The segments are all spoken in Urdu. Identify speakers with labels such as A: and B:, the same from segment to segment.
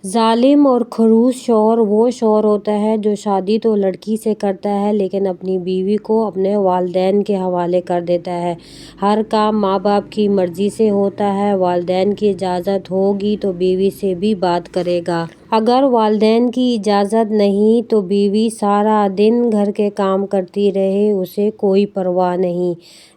A: ظالم اور خڑوس شوہر وہ شوہر ہوتا ہے جو شادی تو لڑکی سے کرتا ہے لیکن اپنی بیوی کو اپنے والدین کے حوالے کر دیتا ہے۔ ہر کام ماں باپ کی مرضی سے ہوتا ہے۔ والدین کی اجازت ہوگی تو بیوی سے بھی بات کرے گا۔ اگر والدین کی اجازت نہیں تو بیوی سارا دن گھر کے کام کرتی رہے، اسے کوئی پرواہ نہیں۔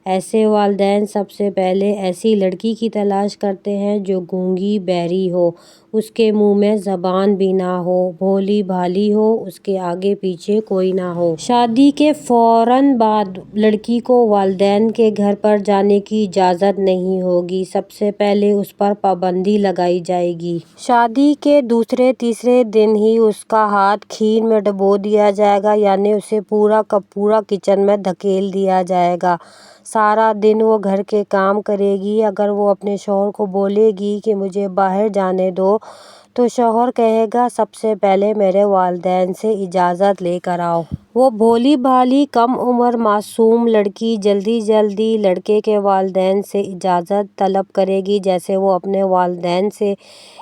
A: ایسے والدین سب سے پہلے ایسی لڑکی کی تلاش کرتے ہیں جو گونگی بہری ہو، اس کے منہ میں زبان بھی نہ ہو، بھولی بھالی ہو، اس کے آگے پیچھے کوئی نہ ہو۔ شادی کے فوراً بعد لڑکی کو والدین کے گھر پر جانے کی اجازت نہیں ہوگی۔ سب سے پہلے اس پر پابندی لگائی جائے گی۔ شادی کے دوسرے تیسرے دن ہی اس کا ہاتھ کھیر میں ڈبو دیا جائے گا، یعنی اسے پورا کا پورا کچن میں دھکیل دیا جائے گا۔ سارا دن وہ گھر کے کام کرے گی۔ اگر وہ اپنے شوہر کو بولے گی کہ مجھے باہر جانے دو تو شوہر کہے گا سب سے پہلے میرے والدین سے اجازت لے کر آؤ۔ وہ بھولی بھالی کم عمر معصوم لڑکی جلدی جلدی لڑکے کے والدین سے اجازت طلب کرے گی، جیسے وہ اپنے والدین سے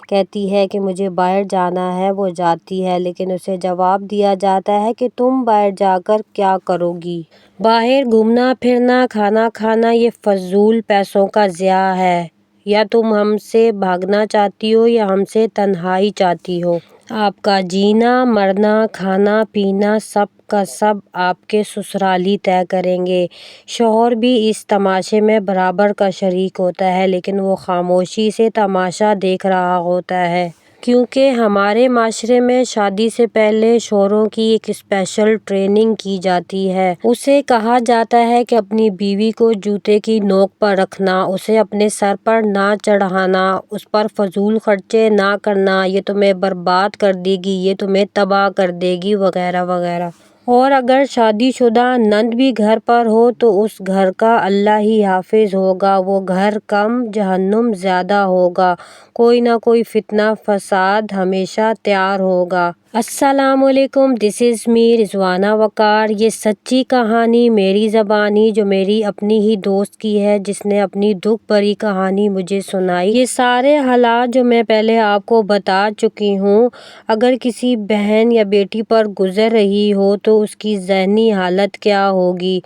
A: کہتی ہے کہ مجھے باہر جانا ہے۔ وہ جاتی ہے لیکن اسے جواب دیا جاتا ہے کہ تم باہر جا کر کیا کرو گی؟ باہر گھومنا پھرنا، کھانا کھانا یہ فضول پیسوں کا ضیاع ہے۔ یا تم ہم سے بھاگنا چاہتی ہو یا ہم سے تنہائی چاہتی ہو؟ آپ کا جینا مرنا، کھانا پینا سب کا سب آپ کے سسرالی طے کریں گے۔ شوہر بھی اس تماشے میں برابر کا شریک ہوتا ہے لیکن وہ خاموشی سے تماشا دیکھ رہا ہوتا ہے۔ کیونکہ ہمارے معاشرے میں شادی سے پہلے شوہروں کی ایک اسپیشل ٹریننگ کی جاتی ہے۔ اسے کہا جاتا ہے کہ اپنی بیوی کو جوتے کی نوک پر رکھنا، اسے اپنے سر پر نہ چڑھانا، اس پر فضول خرچے نہ کرنا، یہ تمہیں برباد کر دے گی، یہ تمہیں تباہ کر دے گی، وغیرہ وغیرہ۔ اور اگر شادی شدہ نند بھی گھر پر ہو تو اس گھر کا اللہ ہی حافظ ہوگا۔ وہ گھر کم جہنم زیادہ ہوگا۔ کوئی نہ کوئی فتنہ فساد ہمیشہ تیار ہوگا۔ السلام علیکم، دس از می رضوانہ وقار۔ یہ سچی کہانی میری زبانی جو میری اپنی ہی دوست کی ہے، جس نے اپنی دکھ بھری کہانی مجھے سنائی۔ یہ سارے حالات جو میں پہلے آپ کو بتا چکی ہوں، اگر کسی بہن یا بیٹی پر گزر رہی ہو تو اس کی ذہنی حالت کیا ہوگی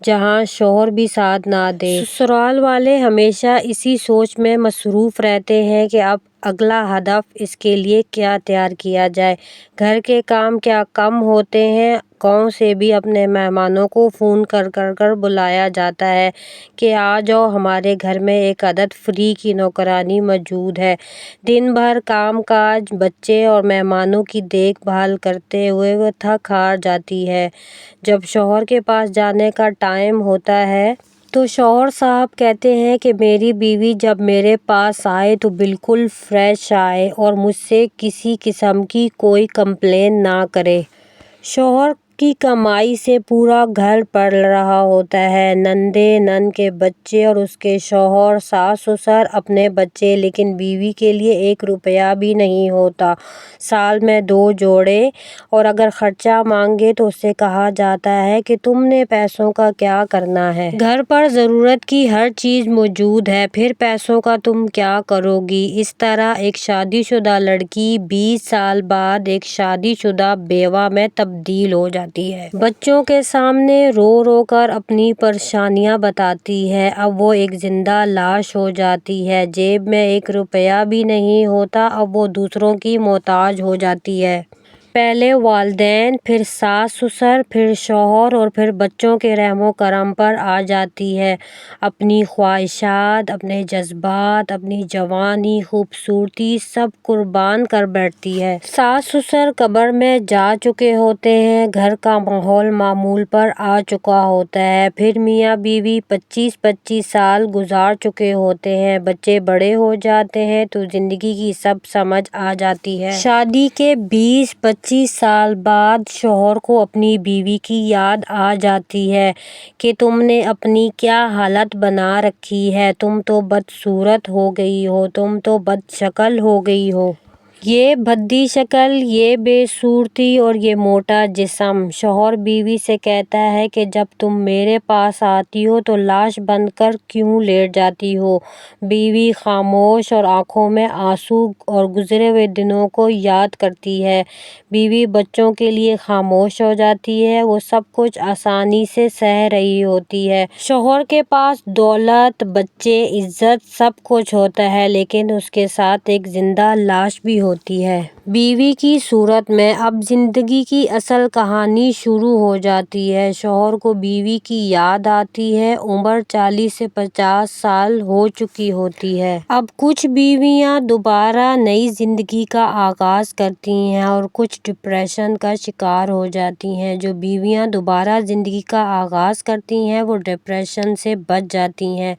A: جہاں شوہر بھی ساتھ نہ دے۔ سسرال والے ہمیشہ اسی سوچ میں مصروف رہتے ہیں کہ اب اگلا ہدف اس کے لیے کیا تیار کیا جائے۔ گھر کے کام کیا کم ہوتے ہیں، گاؤں سے بھی اپنے مہمانوں کو فون کر کر بلایا جاتا ہے کہ آ جاؤ، ہمارے گھر میں ایک عدد فری کی نوکرانی موجود ہے۔ دن بھر کام کاج، بچے اور مہمانوں کی دیکھ بھال کرتے ہوئے وہ تھک ہار جاتی ہے۔ جب شوہر کے پاس جانے کا ٹائم ہوتا ہے تو شوہر صاحب کہتے ہیں کہ میری بیوی جب میرے پاس آئے تو بالکل فریش آئے اور مجھ سے کسی قسم کی کوئی کمپلین نہ کرے۔ شوہر کی کمائی سے پورا گھر پل رہا ہوتا ہے، نندیں، نند کے بچے اور اس کے شوہر، ساس سسر، اپنے بچے، لیکن بیوی کے لیے 1 روپیہ بھی نہیں ہوتا۔ سال میں 2 جوڑے، اور اگر خرچہ مانگے تو اس سے کہا جاتا ہے کہ تم نے پیسوں کا کیا کرنا ہے؟ گھر پر ضرورت کی ہر چیز موجود ہے، پھر پیسوں کا تم کیا کرو گی؟ اس طرح ایک شادی شدہ لڑکی 20 سال بعد ایک شادی شدہ بیوہ میں تبدیل ہو جاتی ہے۔ بچوں کے سامنے رو رو کر اپنی پریشانیاں بتاتی ہے۔ اب وہ ایک زندہ لاش ہو جاتی ہے۔ جیب میں 1 روپیہ بھی نہیں ہوتا، اب وہ دوسروں کی محتاج ہو جاتی ہے۔ پہلے والدین، پھر ساس سسر، پھر شوہر اور پھر بچوں کے رحم و کرم پر آ جاتی ہے۔ اپنی خواہشات، اپنے جذبات، اپنی جوانی، خوبصورتی سب قربان کر بیٹھتی ہے۔ ساس سسر قبر میں جا چکے ہوتے ہیں، گھر کا ماحول معمول پر آ چکا ہوتا ہے، پھر میاں بیوی 25 سال گزار چکے ہوتے ہیں، بچے بڑے ہو جاتے ہیں تو زندگی کی سب سمجھ آ جاتی ہے۔ شادی کے 20-25 سال بعد شوہر کو اپنی بیوی کی یاد آ جاتی ہے کہ تم نے اپنی کیا حالت بنا رکھی ہے، تم تو بدصورت ہو گئی ہو، تم تو بد شکل ہو گئی ہو۔ یہ بھدی شکل، یہ بے صورتی اور یہ موٹا جسم۔ شوہر بیوی سے کہتا ہے کہ جب تم میرے پاس آتی ہو تو لاش بن کر کیوں لیٹ جاتی ہو؟ بیوی خاموش اور آنکھوں میں آنسو اور گزرے ہوئے دنوں کو یاد کرتی ہے۔ بیوی بچوں کے لیے خاموش ہو جاتی ہے، وہ سب کچھ آسانی سے سہ رہی ہوتی ہے۔ شوہر کے پاس دولت، بچے، عزت سب کچھ ہوتا ہے، لیکن اس کے ساتھ ایک زندہ لاش بھی ہوتی ہے۔ بیوی کی صورت میں اب زندگی کی اصل کہانی شروع ہو جاتی ہے۔ شوہر کو بیوی کی یاد آتی ہے، عمر 40 سے 50 سال ہو چکی ہوتی ہے۔ اب کچھ بیویاں دوبارہ نئی زندگی کا آغاز کرتی ہیں اور کچھ ڈپریشن کا شکار ہو جاتی ہیں۔ جو بیویاں دوبارہ زندگی کا آغاز کرتی ہیں وہ ڈپریشن سے بچ جاتی ہیں،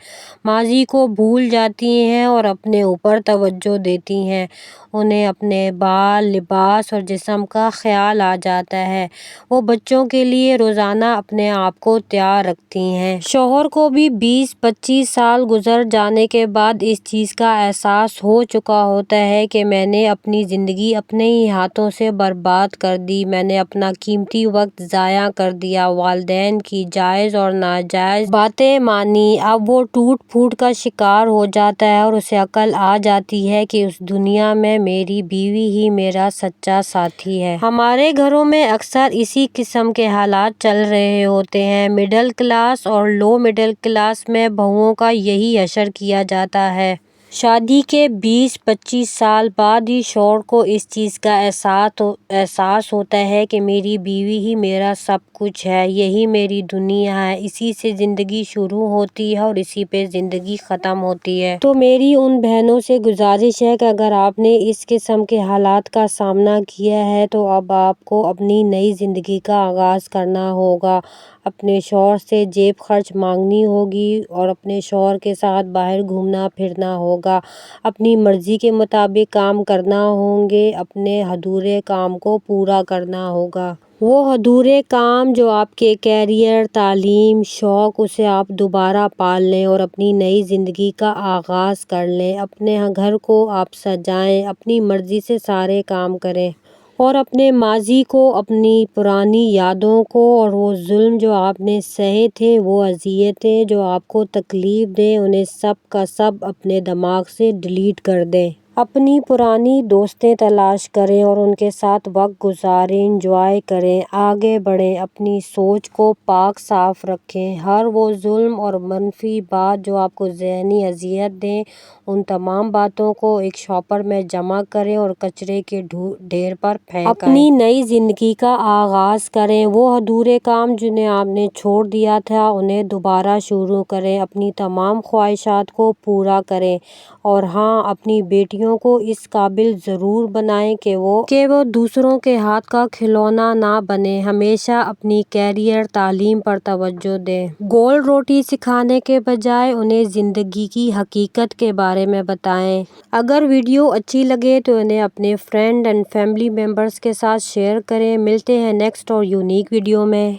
A: ماضی کو بھول جاتی ہیں اور اپنے اوپر توجہ دیتی ہیں۔ انہیں اپنے بال، لباس اور جسم کا خیال آ جاتا ہے۔ وہ بچوں کے لیے روزانہ اپنے آپ کو تیار رکھتی ہیں۔ شوہر کو بھی 20-25 سال گزر جانے کے بعد اس چیز کا احساس ہو چکا ہوتا ہے کہ میں نے اپنی زندگی اپنے ہی ہاتھوں سے برباد کر دی، میں نے اپنا قیمتی وقت ضائع کر دیا، والدین کی جائز اور ناجائز باتیں مانی۔ اب وہ ٹوٹ پھوٹ کا شکار ہو جاتا ہے اور اسے عقل آ جاتی ہے کہ اس دنیا میں میری بیوی ہی میرا سچا ساتھی ہے۔ ہمارے گھروں میں اکثر اسی قسم کے حالات چل رہے ہوتے ہیں۔ مڈل کلاس اور لو مڈل کلاس میں بہوؤں کا یہی حشر کیا جاتا ہے۔ شادی کے 20-25 سال بعد ہی شوہر کو اس چیز کا احساس ہوتا ہے کہ میری بیوی ہی میرا سب کچھ ہے، یہی میری دنیا ہے، اسی سے زندگی شروع ہوتی ہے اور اسی پہ زندگی ختم ہوتی ہے۔ تو میری ان بہنوں سے گزارش ہے کہ اگر آپ نے اس قسم کے حالات کا سامنا کیا ہے تو اب آپ کو اپنی نئی زندگی کا آغاز کرنا ہوگا، اپنے شوہر سے جیب خرچ مانگنی ہوگی اور اپنے شوہر کے ساتھ باہر گھومنا پھرنا ہوگا، اپنی مرضی کے مطابق کام کرنا ہوں گے، اپنے ادھورے کام کو پورا کرنا ہوگا۔ وہ ادھورے کام جو آپ کے کیریئر، تعلیم، شوق، اسے آپ دوبارہ پال لیں اور اپنی نئی زندگی کا آغاز کر لیں۔ اپنے گھر کو آپ سجائیں، اپنی مرضی سے سارے کام کریں اور اپنے ماضی کو، اپنی پرانی یادوں کو اور وہ ظلم جو آپ نے سہے تھے، وہ اذیتیں جو آپ کو تکلیف دیں، انہیں سب کا سب اپنے دماغ سے ڈیلیٹ کر دیں۔ اپنی پرانی دوستیں تلاش کریں اور ان کے ساتھ وقت گزاریں، انجوائے کریں، آگے بڑھیں، اپنی سوچ کو پاک صاف رکھیں۔ ہر وہ ظلم اور منفی بات جو آپ کو ذہنی اذیت دیں، ان تمام باتوں کو ایک شاپر میں جمع کریں اور کچرے کے ڈھیر پر پھینک آئیں۔ اپنی نئی زندگی کا آغاز کریں۔ وہ ادھورے کام جنہیں آپ نے چھوڑ دیا تھا انہیں دوبارہ شروع کریں، اپنی تمام خواہشات کو پورا کریں اور ہاں، اپنی بیٹیوں کو اس قابل ضرور بنائیں کہ وہ دوسروں کے ہاتھ کا کھلونا نہ بنیں۔ ہمیشہ اپنی کیریئر، تعلیم پر توجہ دیں۔ گول روٹی سکھانے کے بجائے انہیں زندگی کی حقیقت کے بارے میں بتائیں۔ اگر ویڈیو اچھی لگے تو انہیں اپنے فرینڈ اینڈ فیملی ممبرز کے ساتھ شیئر کریں۔ ملتے ہیں نیکسٹ اور یونیک ویڈیو میں۔